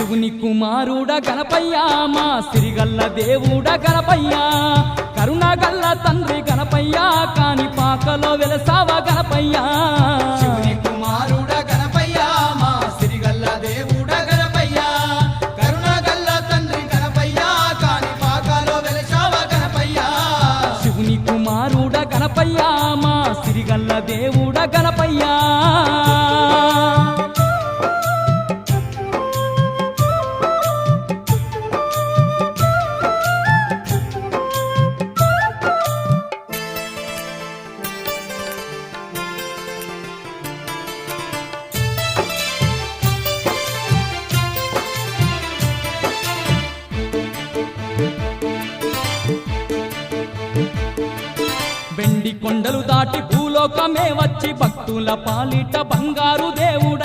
శివుని కుమారుడ గణపయ్య మా సిరిగల్ల దేవుడ గణపయ్య కరుణగల్ల తండ్రి గణపయ్య కాని పాకలో వెలసావ గణపయ్య శివుని కుమారుడ గణపయ్య మా సిరిగల్ల దేవుడ గణపయ్య కరుణగల్ల తండ్రి గణపయ్య కాని పాకలో వెలసావ గణపయ్య శివుని కుమారుడ గణపయ్య మా సిరిగల్ల దేవుడ గణపయ్య వెండి కొండలు దాటి భూలోకమే వచ్చి భక్తుల పాలిట బంగారు దేవుడ